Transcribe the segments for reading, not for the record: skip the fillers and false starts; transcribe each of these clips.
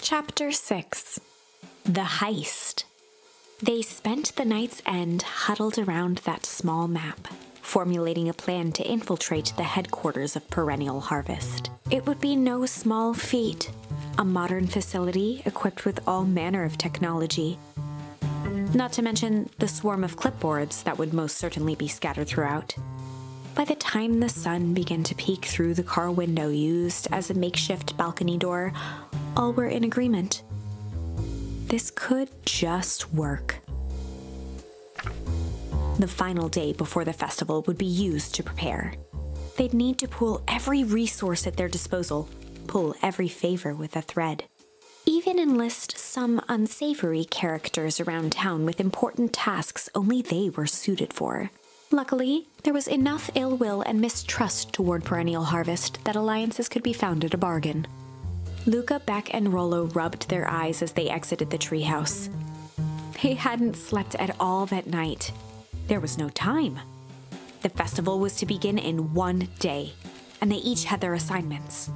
Chapter 6. The Heist. They spent the night's end huddled around that small map, formulating a plan to infiltrate the headquarters of Perennial Harvest. It would be no small feat, a modern facility equipped with all manner of technology. Not to mention the swarm of clipboards that would most certainly be scattered throughout. By the time the sun began to peek through the car window used as a makeshift balcony door, all were in agreement. This could just work. The final day before the festival would be used to prepare. They'd need to pool every resource at their disposal, pull every favor with a thread. Even enlist some unsavory characters around town with important tasks only they were suited for. Luckily, there was enough ill will and mistrust toward Perennial Harvest that alliances could be found at a bargain. Luca, Beck, and Rollo rubbed their eyes as they exited the treehouse. They hadn't slept at all that night. There was no time. The festival was to begin in one day, and they each had their assignments.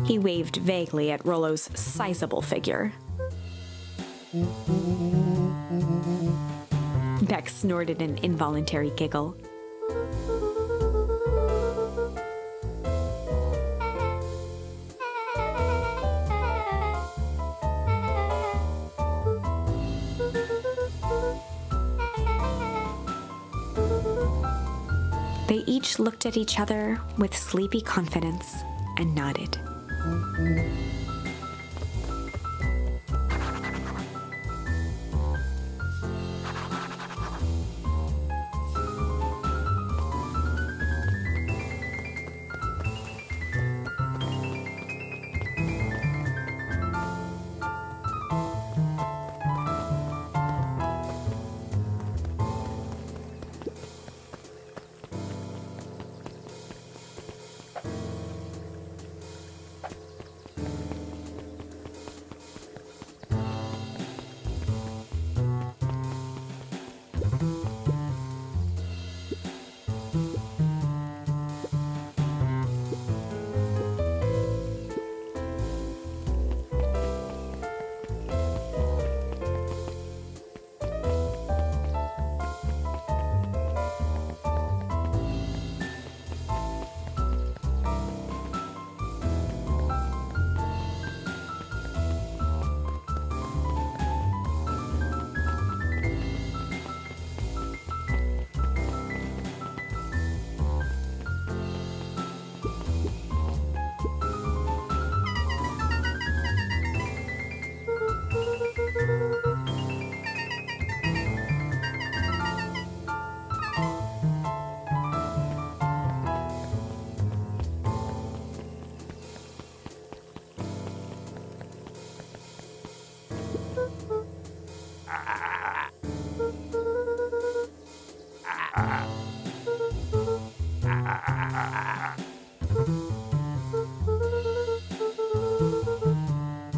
He waved vaguely at Rollo's sizable figure. Beck snorted an involuntary giggle. They each looked at each other with sleepy confidence and nodded.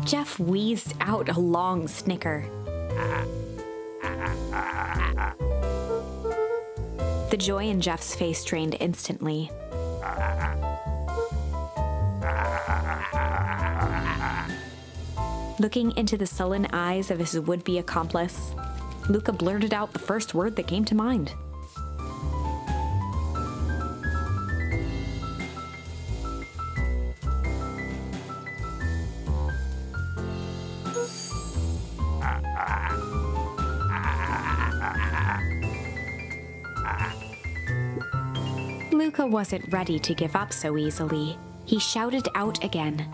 Jeff wheezed out a long snicker. The joy in Jeff's face drained instantly. Looking into the sullen eyes of his would-be accomplice, Luca blurted out the first word that came to mind. Luca wasn't ready to give up so easily. He shouted out again.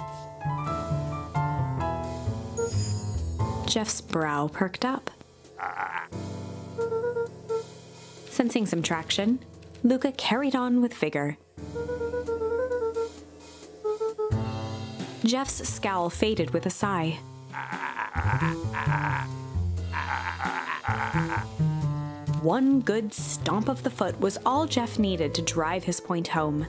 Jeff's brow perked up. Sensing some traction, Luca carried on with vigor. Jeff's scowl faded with a sigh. One good stomp of the foot was all Jeff needed to drive his point home.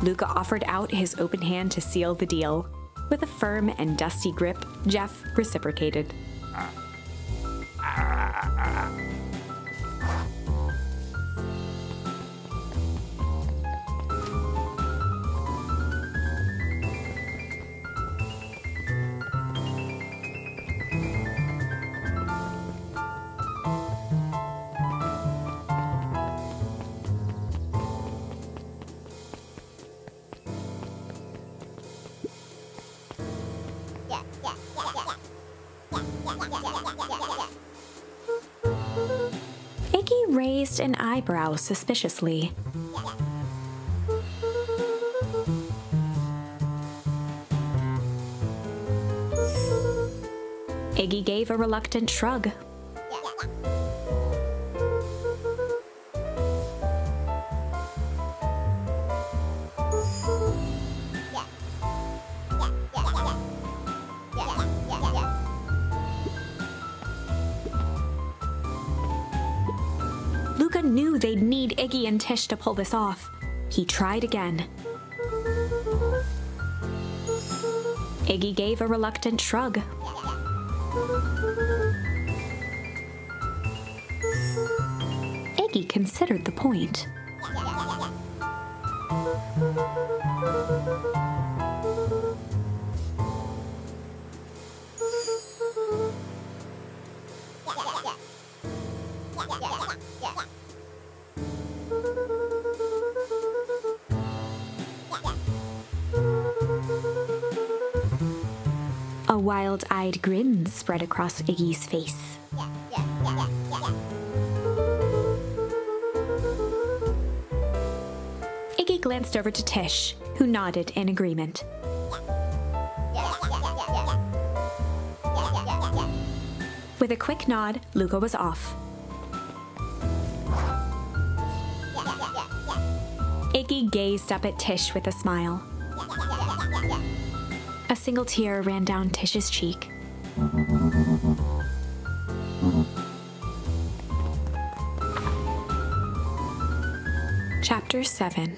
Luca offered out his open hand to seal the deal. With a firm and dusty grip, Jeff reciprocated. Iggy raised an eyebrow suspiciously. Iggy gave a reluctant shrug. Luca knew they'd need Iggy and Tish to pull this off. He tried again. Iggy gave a reluctant shrug. Iggy considered the point. A wild-eyed grin spread across Iggy's face. Iggy glanced over to Tish, who nodded in agreement. With a quick nod, Luca was off. Iggy gazed up at Tish with a smile. A single tear ran down Tish's cheek. Chapter 7